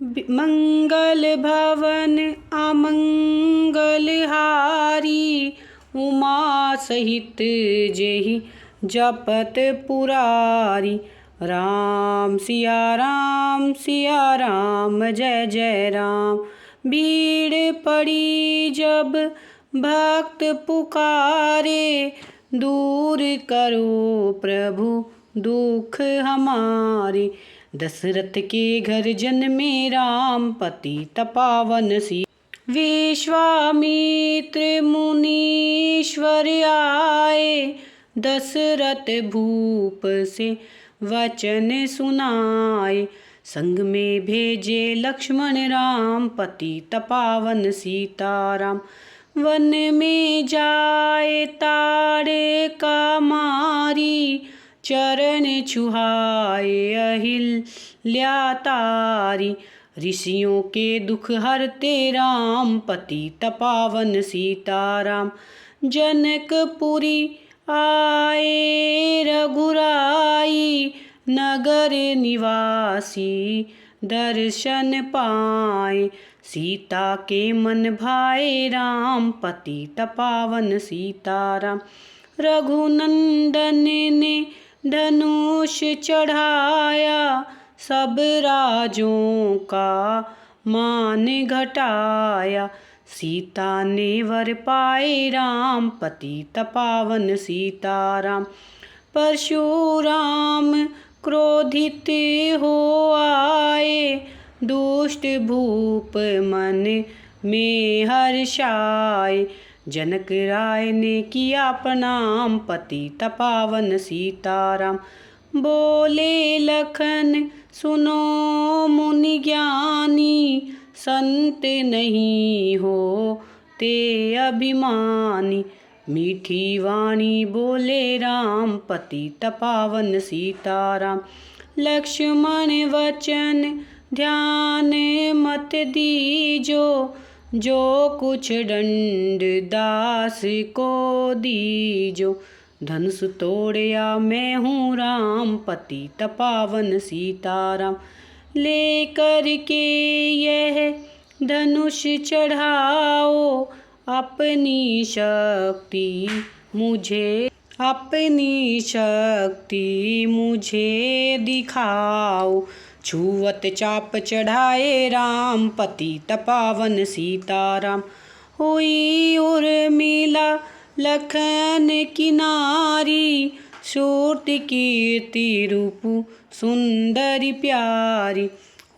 मंगल भवन अमंगल हारी, उमा सहित जेहि जपत पुरारी। राम सिया राम जय जय राम। भीड़ पड़ी जब भक्त पुकारे, दूर करो प्रभु दुख हमारे। दशरथ के घर जन्मे राम, पतित पावन सीता। विश्वामित्र मुनीश्वर आए, दशरथ भूप से वचन सुनाए। संग में भेजे लक्ष्मण राम, पतित पावन सीताराम। वन में जाए ताड़े का मारी, चरण छुहाए अहिल्या तारी। ऋषियों के दुख हरते राम, पतित पावन सीताराम। जनकपुरी आए रघुराई, नगर निवासी दर्शन पाए। सीता के मन भाए राम, पतित पावन सीताराम। रघुनंदन ने धनुष चढ़ाया, सब राजों का मान घटाया। सीता ने वर पाए राम, पतित पावन सीताराम। परशुराम क्रोधित हो आए, दुष्ट भूप मन में हर्षाए। जनक राय ने किया प्रणाम, पतित पावन सीताराम। बोले लखन सुनो मुनि ज्ञानी, संत नहीं हो ते अभिमानी। मीठी वाणी बोले राम, पतित पावन सीताराम। लक्ष्मण वचन ध्यान मत दीजो, जो कुछ दंड दास को दीजो। धनुष तोड़या मैं हूँ राम, पतित पावन सीताराम। लेकर के यह धनुष चढ़ाओ, अपनी शक्ति मुझे दिखाओ। छुवत चाप चढ़ाए राम, पतित पावन सीताराम। हुई उर्मिला लखन की नारी, सूरत कीर्ति रूप सुंदरी प्यारी।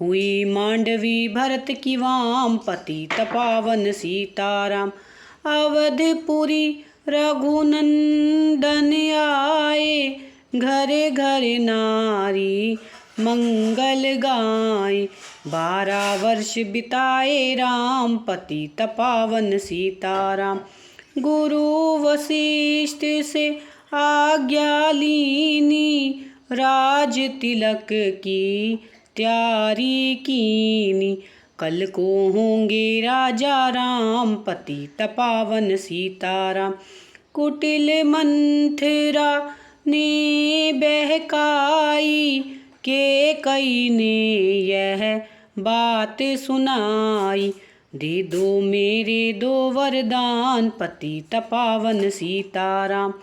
हुई मांडवी भरत की वाम, पतित पावन सीताराम। अवधपुरी रघुनंदन आए, घरे घरे नारी मंगल गाए। 12 वर्ष बिताए राम, पतित पावन सीताराम। गुरु वशिष्ठ से आज्ञा लीनी, राज तिलक की तैयारी कीनी। कल को होंगे राजा राम, पतित पावन सीताराम। कुटिल मंथरा ने बहकाई, के कई ने यह बात सुनाई। दे दो मेरे 2 वरदान, पतित पावन सीताराम।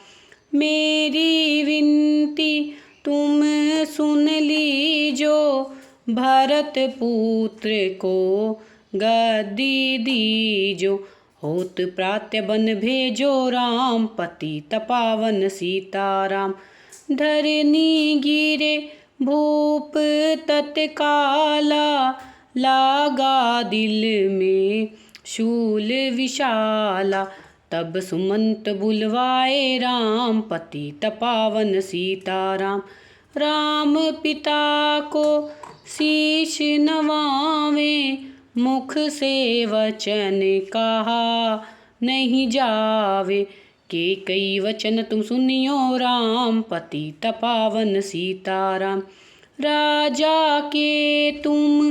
मेरी विनती तुम सुन लीजो, भरत पुत्र को गद्दी दीजो। होत प्रातः बन भेजो राम, पतित पावन सीताराम। धरनी गिरे भूप तत्काला, लागा दिल में शूल विशाला। तब सुमंत बुलवाए राम, पतित पावन सीताराम। राम पिता को शीश नवावे, मुख से वचन कहा नहीं जावे। के कई वचन तुम सुनियो राम, पतित पावन सीताराम। राजा के तुम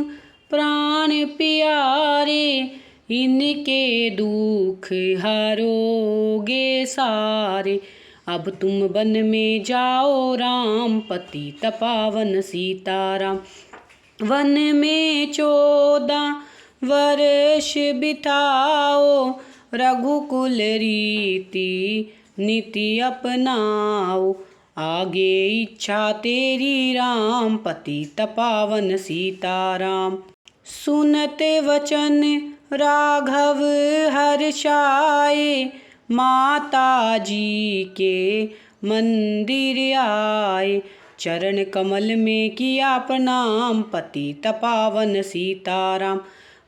प्राण प्यारे, इनके दुख हरोगे सारे। अब तुम वन में जाओ राम, पतित पावन सीताराम। वन में 14 वर्ष बिताओ, रघुकुल रीति नीति अपनाओ। आगे इच्छा तेरी राम, पतित पावन सीताराम। सुनते वचन राघव हर्षाए, माता जी के मंदिर आए। चरण कमल में किया प्रणाम, पतित पावन सीताराम।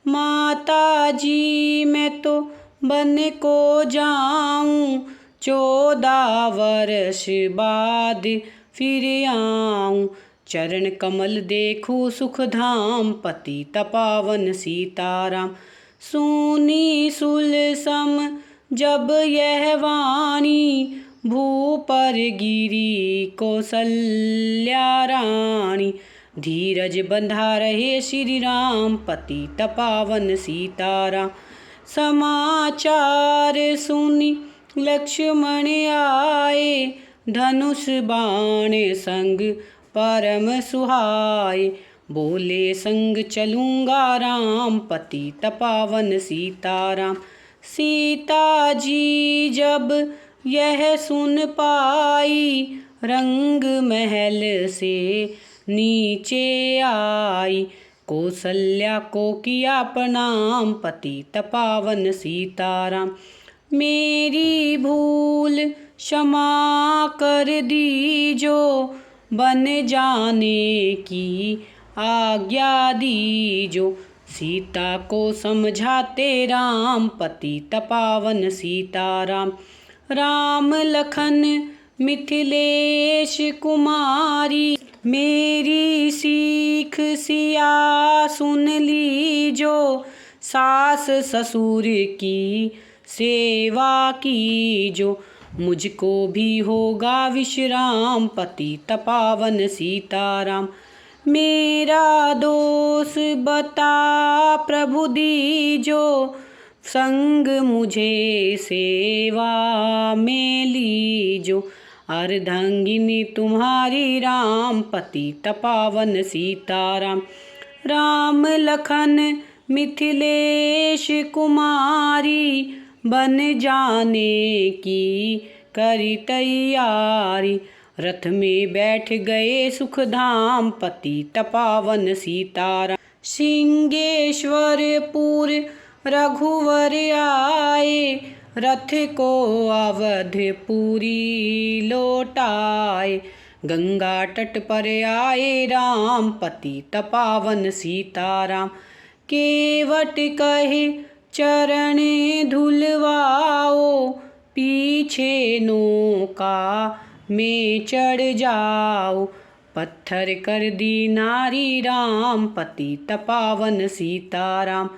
माता जी मैं तो बन को जाऊं, 14 वर्ष बाद फिर आऊं। चरण कमल देखूं सुख धाम, पतित पावन सीताराम। सुनी सुलसम जब यह वाणी, भू पर गिरी कौसल्या रानी। धीरज बंधा रहे श्री राम, पतित पावन सीताराम। समाचार सुनी लक्ष्मण आए, धनुष बाण संग परम सुहाए। बोले संग चलूंगा राम, पतित पावन सीताराम। सीता जी जब यह सुन पाई, रंग महल से नीचे आई। कौसल्या को किया प्रणाम, पतित पावन सीताराम। मेरी भूल क्षमा कर दीजो, बन जाने की आज्ञा दीजो। सीता को समझाते राम, पतित पावन सीताराम। राम लखन मिथिलेश कुमारी, मेरी सीख सिया सुन लीजो। सास ससुर की सेवा कीजो, मुझको भी होगा विश्राम, पतित पावन सीताराम। मेरा दोष बता प्रभु दीजो, संग मुझे सेवा में लीजो। अर्धांगिनी तुम्हारी राम, पतित पावन सीताराम। राम लखन मिथिलेश कुमारी, बन जाने की करी तैयारी। रथ में बैठ गए सुख धाम, पतित पावन सीताराम। सिंहेश्वरपुर रघुवर आए, रथ को अवधपुरी लौटाए। गंगा तट पर आए राम, पतित पावन सीताराम। केवट कहे चरण धुलवाओ, पीछे नौका में चढ़ जाओ। पत्थर कर दी नारी राम, पतित पावन सीताराम।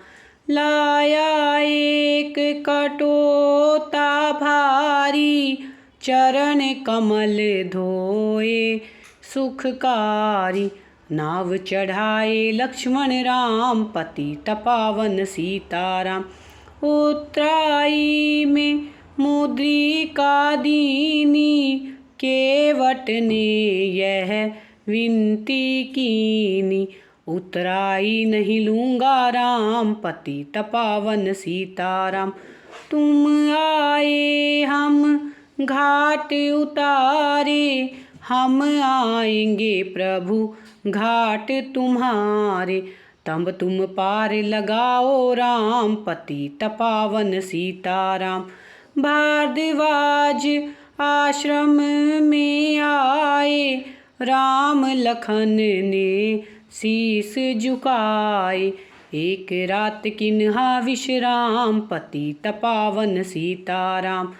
लाया एक कटोता भारी, चरण कमल धोए सुखकारी। नाव चढ़ाए लक्ष्मण राम, पतित पावन सीताराम। उत्तराई में मुद्रिका दीनी, केवट ने यह विनती कीनी। उत्तराई नहीं लूँगा राम, पतित पावन सीताराम। तुम आए हम घाट उतारे, हम आएंगे प्रभु घाट तुम्हारे। तब तुम पार लगाओ राम, पतित पावन सीताराम। भारद्वाज आश्रम में आए, राम लखन ने शीस झुकाए। एक रात किन्हा विश्राम, पतित पावन सीताराम।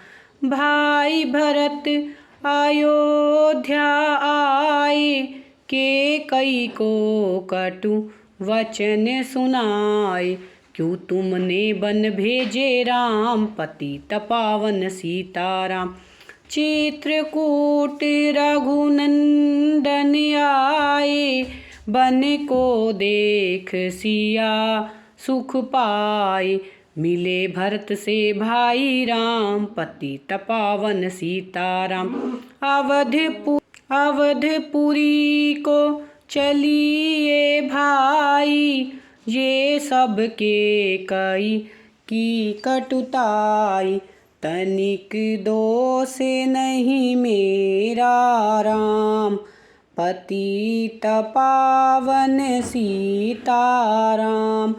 भाई भरत अयोध्या आए, कैकेयी को कटु वचन सुनाए। क्यों तुमने बन भेजे राम, पतित पावन सीताराम। चित्रकूट रघुनंदन आए, बन को देख सिया सुख पाए। मिले भरत से भाई राम, पतित पावन सीताराम। अवधपुरी को चलिए भाई ये सब के कई की कटुताई, तनिक दोष नहीं मेरा राम, पतित पावन सीताराम।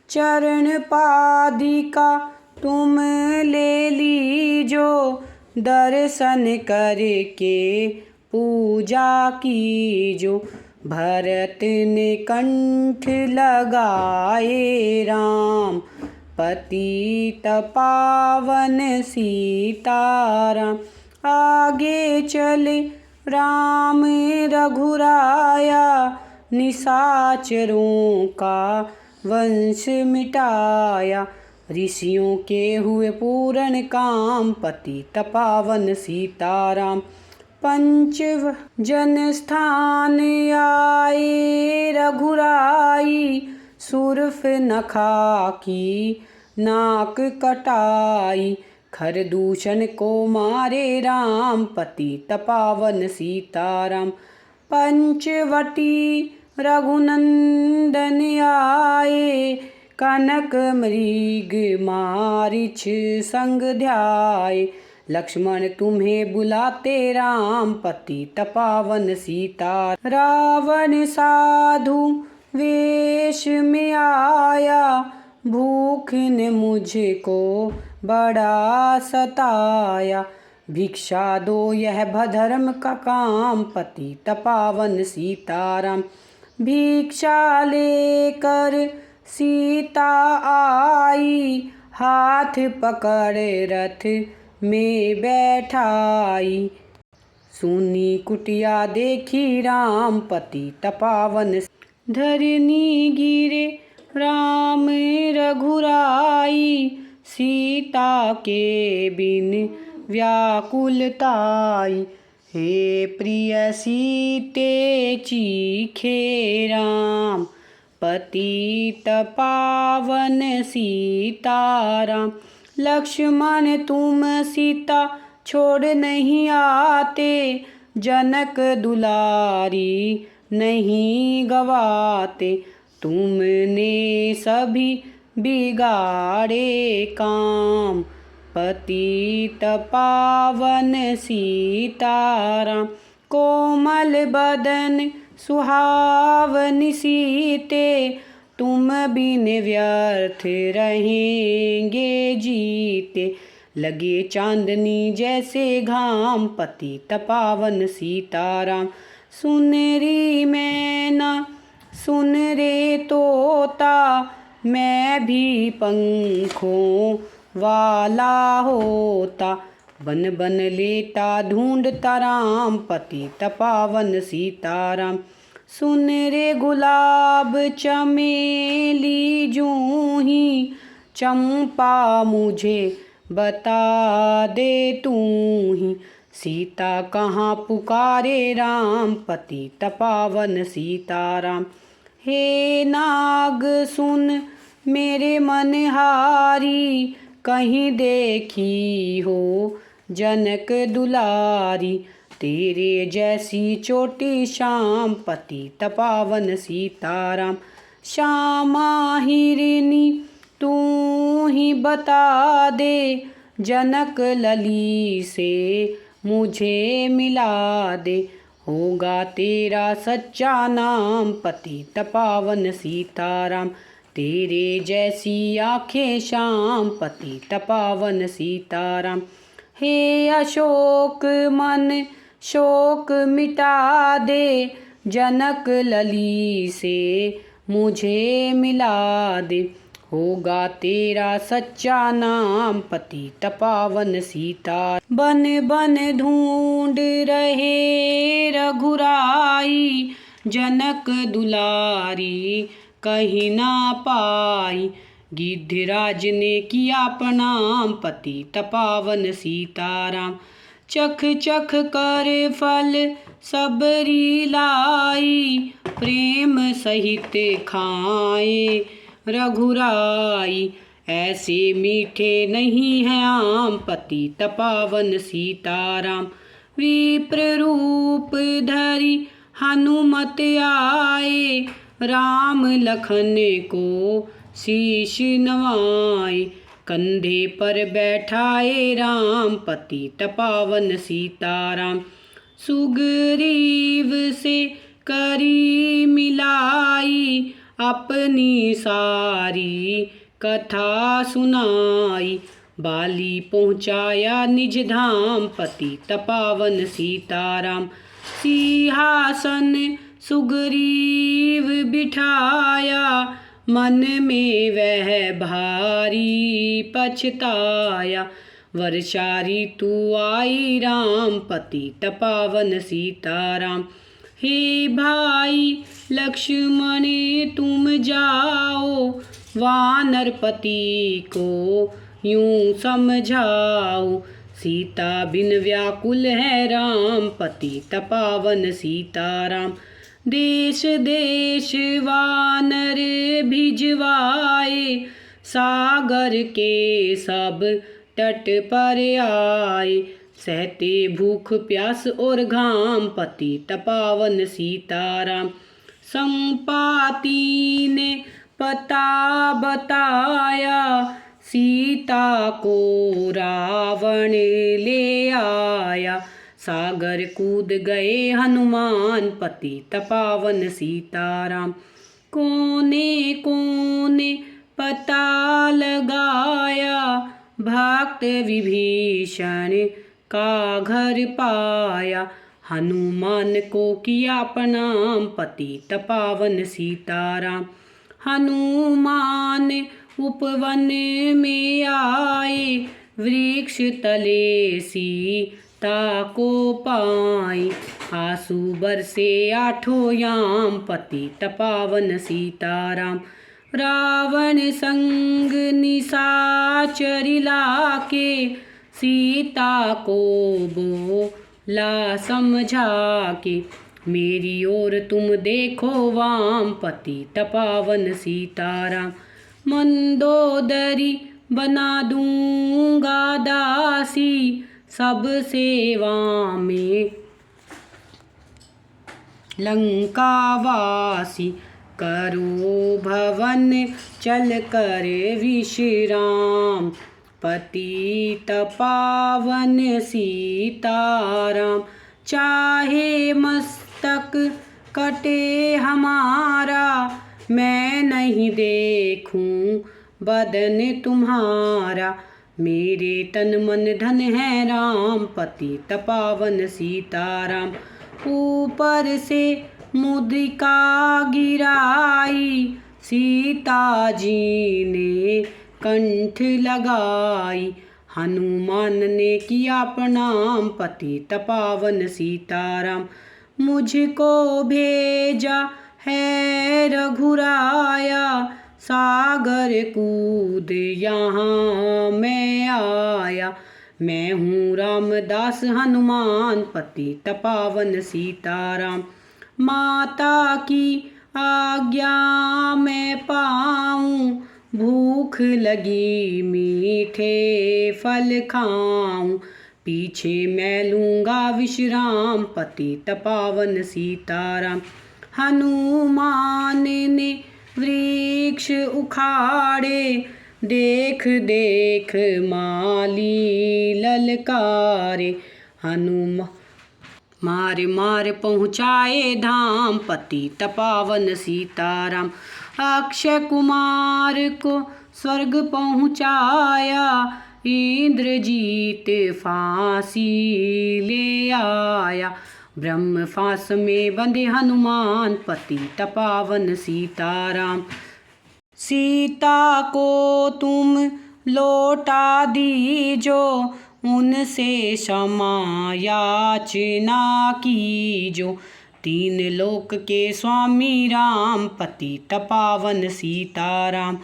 चरण पादिका तुम ले लीजो, दर्शन करके पूजा कीजो, भरत ने कंठ लगाए राम, पतित पावन सीताराम। आगे चले राम रघुराया, निशाचरों का वंश मिटाया, ऋषियों के हुए पूर्ण काम, पतित पावन सीताराम। पंच जन स्थान आए रघुराई, सुरफ नखा की नाक कटाई, खरदूषण को मारे राम, पतित पावन सीताराम। पंचवटी रघुनंदन आए, कनक मृग मारिच संग ध्याए, लक्ष्मण तुम्हें बुलाते राम, पतित पावन सीता। रावण साधु वेश में आया, भूख ने मुझको बड़ा सताया, भिक्षा दो यह भधर्म का काम, पतित पावन सीताराम। भिक्षा लेकर सीता आई, हाथ पकड़ रथ में बैठाई, सुनी कुटिया देखी राम, पतित पावन। धरनी गिरे राम रघुराई, सीता के बिन व्याकुलताई, हे प्रिय सीते चीखे राम, पतित पावन सीताराम। लक्ष्मण तुम सीता छोड़ नहीं आते, जनक दुलारी नहीं गवाते, तुमने सभी बिगाड़े काम, पतित पावन सीताराम। कोमल बदन सुहावनी सीते, तुम बिन व्यर्थ रहेंगे जीते, लगे चांदनी जैसे घाम, पतित पावन सीताराम। सुन री मैना सुन रे तोता, मैं भी पंखों वाला होता, बन बन लेता ढूंढता राम, पतित पावन सीताराम। सुन रे गुलाब चमेली जूही, चंपा मुझे बता दे तू ही, सीता कहाँ पुकारे राम, पतित पावन सीताराम। हे नाग सुन मेरे मनहारी, कहीं देखी हो जनक दुलारी, तेरे जैसी चोटी श्याम, पतित पावन सीताराम। श्यामा हिरनी तू ही बता दे, जनक लली से मुझे मिला दे, होगा तेरा सच्चा नाम, पतित पावन सीताराम। तेरे जैसी आँखें श्याम, पतित पावन सीताराम। हे अशोक मन शोक मिटा दे, जनक लली से मुझे मिला दे, होगा तेरा सच्चा नाम, पतित पावन सीता। बन बन ढूंढ रहे रघुराई, जनक दुलारी कहीं ना पाई, गिद्धराज ने किया प्रणाम, पतित पावन सीताराम। चख चख कर फल सबरी लाई, प्रेम सहित खाए रघुराई, ऐसे मीठे नहीं हैं आम, पतित पावन सीताराम। विप्र रूप धरी हनुमत आए राम लखन को शीश नवाए। कंधे पर बैठाए राम पतित पावन सीताराम। सुग्रीव से करी मिलाई अपनी सारी कथा सुनाई। बाली पहुँचाया निज धाम पतित पावन सीताराम। सिंहासन सुग्रीव बिठाया मन में वह भारी पछताया। वर्षा ऋतु आई राम पतित पावन सीताराम। हे भाई लक्ष्मण तुम जाओ वानरपति को यूं समझाओ। सीता बिन व्याकुल है राम पतित पावन सीताराम। देश देश वानर भिजवाए सागर के सब तट पर आए। सहते भूख प्यास और घाम पतित पावन सीताराम। संपाति ने पता बताया सीता को रावण ले आया। सागर कूद गए हनुमान पतित पावन सीताराम। कोने कोने पता लगाया भक्त विभीषण का घर पाया। हनुमान को किया प्रणाम पतित पावन सीताराम। हनुमान उपवन में आए वृक्ष तले सीता को पाए। आंसू बरसे आठों याम पतित पावन सीताराम। रावण संग निशाचर लाके सीता को बोला समझा के। मेरी ओर तुम देखो वाम पतित पावन सीताराम। मंदोदरी बना दूंगा दासी सब सेवा में लंकावासी। करो भवन चल कर विश्राम पतित पावन सीताराम। चाहे मस्तक कटे हमारा मैं नहीं देखूं बदन तुम्हारा। मेरे तन मन धन है राम पतित पावन सीताराम। ऊपर से मुद्रिका गिराई सीता जी ने कंठ लगाई। हनुमान ने किया प्रणाम पतित पावन सीताराम। मुझको भेजा है रघुराया सागर कूद यहाँ मैं आया। मैं हूँ रामदास हनुमान पतित पावन सीताराम। माता की आज्ञा मैं पाऊँ भूख लगी मीठे फल खाऊं। पीछे मैं लूँगा विश्राम पतित पावन सीताराम। हनुमान ने वृक्ष उखाड़े देख देख माली ललकारे। हनुमान मार मार पहुँचाए धाम पतित पावन सीताराम। अक्षय कुमार को स्वर्ग पहुँचाया इंद्रजीत फांसी ले आया। ब्रह्म फांस में बंधे हनुमान पतित पावन सीताराम। सीता को तुम लौटा दीजो उनसे क्षमा याचना कीजो। तीन लोक के स्वामी राम पतित पावन सीताराम।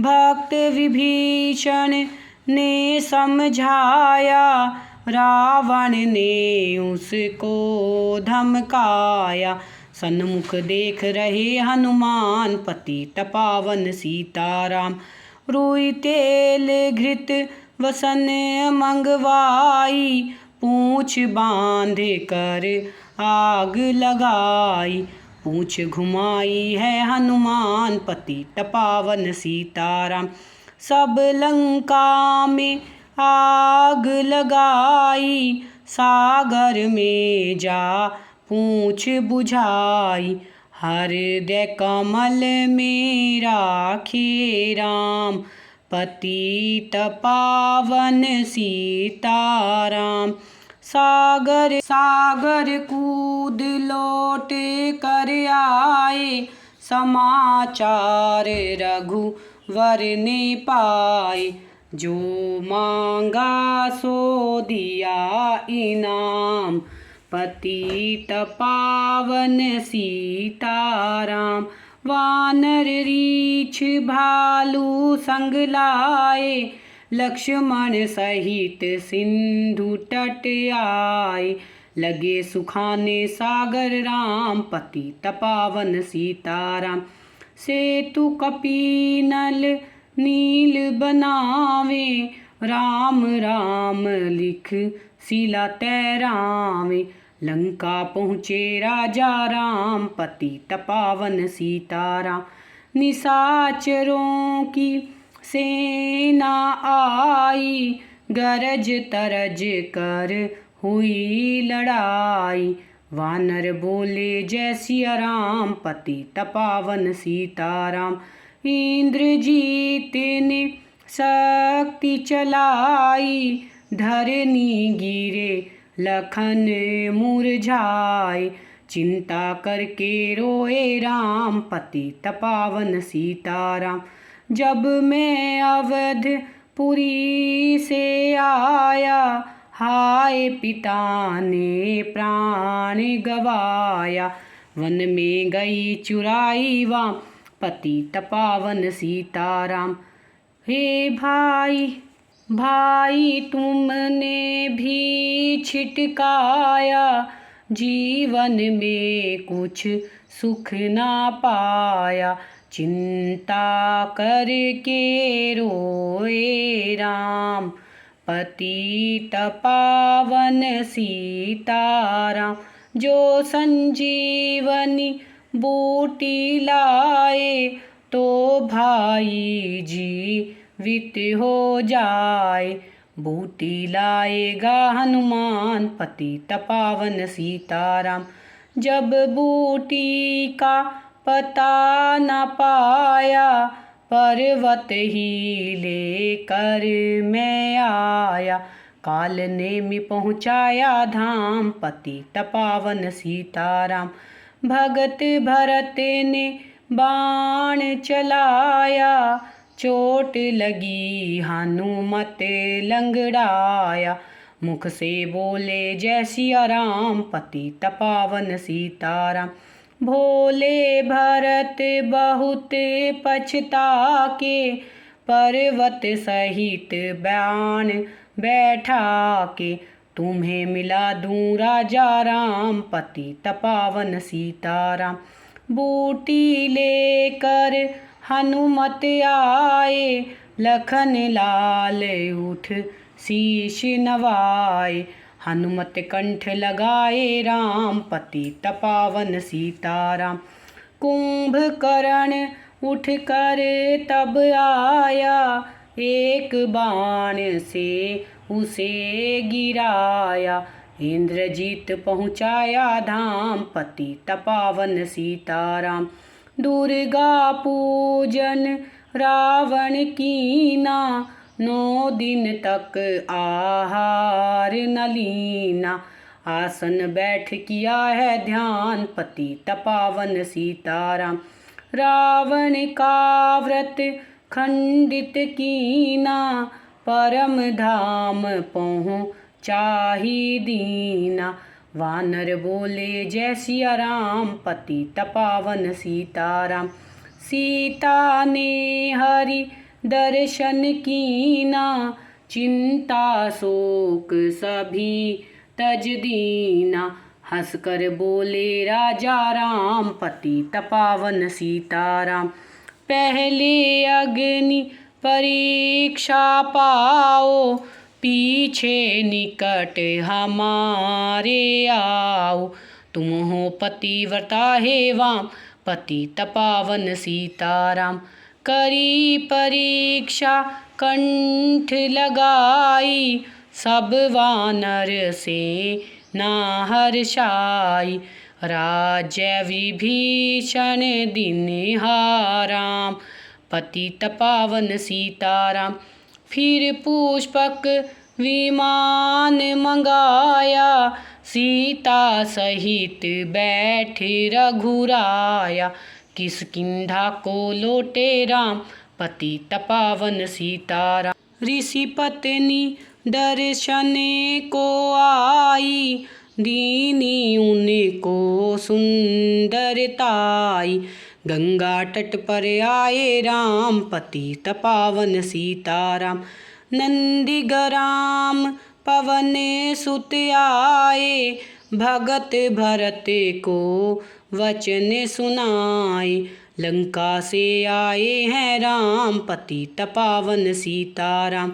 भक्त विभीषण ने समझाया रावण ने उसको धमकाया। सन्मुख देख रहे हनुमान पतित पावन सीताराम। रुई तेल घृत वसन मंगवाई पूछ बांध कर आग लगाई। पूंछ घुमाई है हनुमान पतित पावन सीताराम। सब लंका में आग लगाई, सागर में जा पूंछ बुझाई। हृदय कमल में राखे राम, पतित पावन सीताराम। सागर सागर कूद लौट कर आए, समाचार रघुवर ने पाए। जो मांगा सो दिया इनाम, पतित पावन सीताराम। वानर रीछ भालू संग लाए, लक्ष्मण सहित सिंधु तट आए। लगे सुखाने सागर राम, पतित पावन सीताराम। सेतु कपीनल नील बनावे, राम राम लिख शिला तैरावे। लंका पहुँचे राजा राम, पतित पावन सीताराम। निशाचरों की सेना आई, गरज तरज कर हुई लड़ाई। वानर बोले जय सिया राम, पतित पावन सीताराम। इंद्रजीत ने शक्ति चलाई, धरनी गिरे लखन मुरझाए। चिंता करके रोए राम, पतित पावन सीताराम। जब मैं अवधपुरी से आया, हाय पिता ने प्राण गवाया। वन में गई चुराई वाम, पतित पावन सीताराम। हे भाई भाई तुमने भी छिटकाया, जीवन में कुछ सुख ना पाया। चिंता करके रोए राम, पतित पावन सीताराम। जो संजीवनी बूटी लाए, तो भाई जीवित हो जाए। बूटी लाएगा हनुमान, पतित पावन सीताराम। जब बूटी का पता न पाया, पर्वत ही लेकर मैं आया। काल ने में पहुँचाया धाम, पतित पावन सीताराम। भगत भरत ने बाण चलाया, चोट लगी हनुमत लंगड़ाया। मुख से बोले जय सिया राम, पतित पावन सीताराम। भोले भरत बहुत पछता के, पर्वत सहित बाण बैठा के। तुम्हें मिला दूं राजा राम, पतित पावन सीताराम। बूटी लेकर हनुमत आए, लखन लाल उठ शीश नवाए। हनुमत कंठ लगाए राम, पतित पावन सीताराम। कुंभकर्ण उठ कर तब आया, एक बाण से उसे गिराया। इंद्रजीत पहुँचाया धाम, पतित पावन सीताराम। दुर्गा पूजन रावण कीना, 9 दिन तक आहार न लीना। आसन बैठ किया है ध्यान, पतित पावन सीताराम। रावण का व्रत खंडित कीना, परम धाम पहुँचा ही दीना। वानर बोले जय सिया राम, पतित पावन सीताराम। सीता ने हरि दर्शन कीना, चिंता शोक सभी तज दीना। हंसकर बोले राजा राम, पतित पावन सीताराम। पहले अग्नि परीक्षा पाओ, पीछे निकट हमारे आओ। तुम हो पतिव्रता हे वाम पतित पावन सीताराम। करी परीक्षा कंठ लगाई सब वानर से ना हर्षाई। राज्य विभीषण दिन हाराम पतित पावन सीताराम। फिर पुष्पक विमान मंगाया सीता सहित बैठ रघुराया। किष्किंधा को लौटे राम पतित पावन सीताराम। ऋषि पत्नी दर्शन को आई दीनी उनको सुंदरताई। गंगा तट पर आए राम पतित पावन सीताराम। नंदीग्राम पवन सुत आए भगत भरत को वचन सुनाए। लंका से आए हैं राम पतित पावन सीताराम।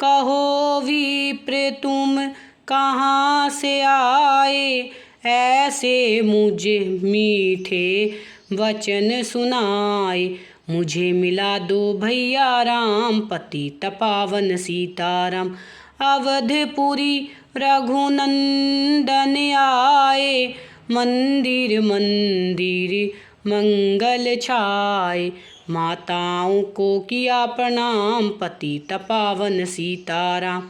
कहो विप्र तुम कहाँ से आए ऐसे मुझे मीठे वचन सुनाए। मुझे मिला दो भैया राम पतित पावन सीताराम। अवधपुरी रघुनंदन आए मंदिर मंदिर मंगल छाए। माताओं को किया प्रणाम पतित पावन सीताराम।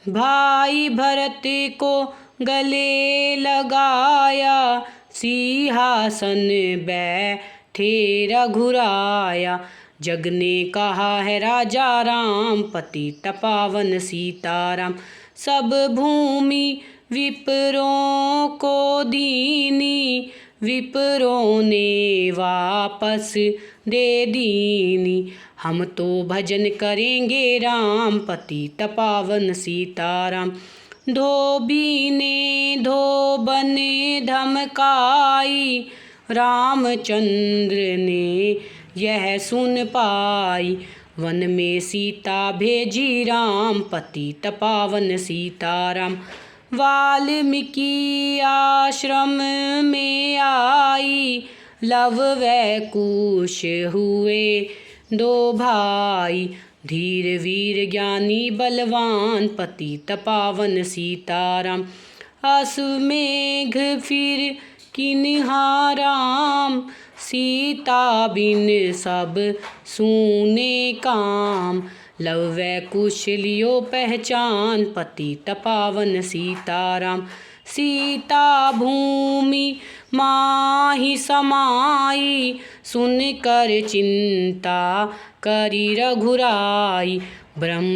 भाई भरत को गले लगाया सिंहासन बैठे रघुराया। जग ने कहा है राजा राम पतित पावन सीताराम। सब भूमि विप्रों को दीनी विप्रों ने वापस दे दीनी। हम तो भजन करेंगे राम पतित पावन सीताराम। धोबी ने धोबन धमकाई रामचंद्र ने यह सुन पाई। वन में सीता भेजी राम पतित पावन सीताराम। वाल्मीकि आश्रम में आई लव व कुश हुए दो भाई। धीर वीर ज्ञानी बलवान पतित पावन सीताराम। अश्वमेघ फिर किन्हा राम सीता बिन सब सूने काम। लव व कुश लियो पहचान पतित पावन सीताराम। सीता भूमि माही समाई सुनकर चिंता करी रघुराई। ब्रह्मचारी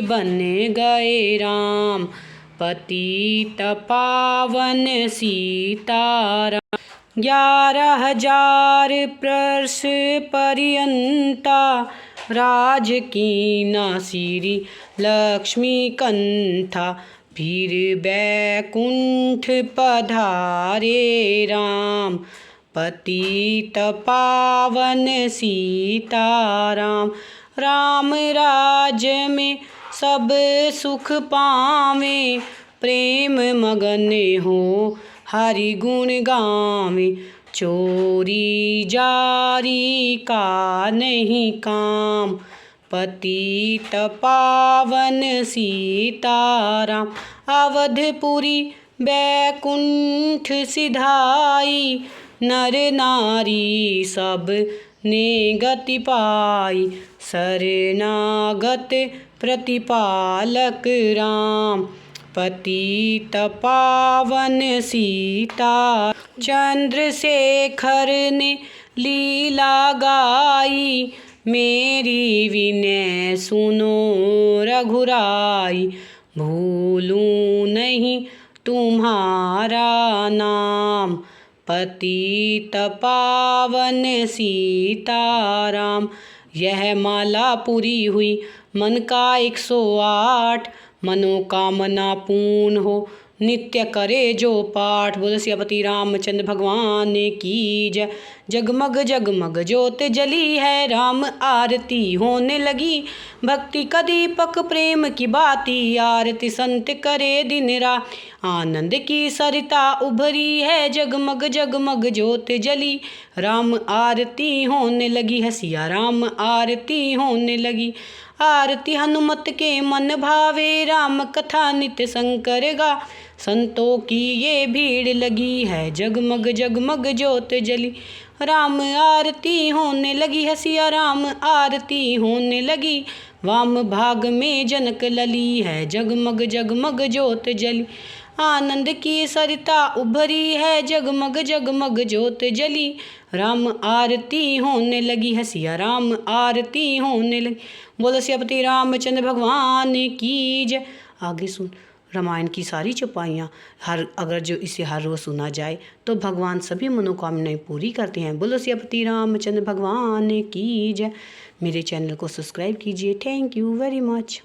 बन गए राम पतित पावन सीताराम। 11,000 वर्ष पर्यंता राज कीना श्री लक्ष्मी कंथा। फिर बैकुंठ पधारे राम पतित पावन सीताराम। राम राज्य में सब सुख पावे प्रेम मगन हो हरि गुण गावे। चोरी जारी का नहीं काम पतित पावन सीताराम। अवधपुरी बैकुंठ सिधाई नर नारी सब ने गति पाई। शरणागत प्रतिपालक राम पतित पावन सीता। चंद्रशेखर ने लीला गाई मेरी विनय सुनो रघुराई। भूलूं नहीं तुम्हारा नाम पतित पावन सीताराम। यह माला पूरी हुई मन का 108 मनोकामना पूर्ण हो नित्य करे जो पाठ। बोलो सियापति रामचंद्र भगवान की जय। जगमग जगमग ज्योत जली है, राम आरती होने लगी। भक्ति का दीपक प्रेम की बाती, आरती संत करे दिन रात। आनंद की सरिता उभरी है, जगमग जगमग ज्योत जली। राम आरती होने लगी है, सिया राम आरती होने लगी। आरती हनुमत के मन भावे, राम कथा नित्य शंकर गा। संतों की ये भीड़ लगी है, जगमग जगमग ज्योत जली। राम आरती होने लगी है, सिया राम आरती होने लगी। वाम भाग में जनक लली है, जगमग जगमग ज्योत जली। आनंद की सरिता उभरी है, जगमग जगमग ज्योत जली। राम आरती होने लगी है, सिया राम आरती होने लगी। बोलो सियापति रामचंद्र भगवान की जय। आगे सुन रामायण की सारी चौपाइयाँ अगर जो इसे हर रोज सुना जाए तो भगवान सभी मनोकामनाएं पूरी करते हैं। बोलो सियापति रामचंद्र भगवान की जय। मेरे चैनल को सब्सक्राइब कीजिए। Thank you very much.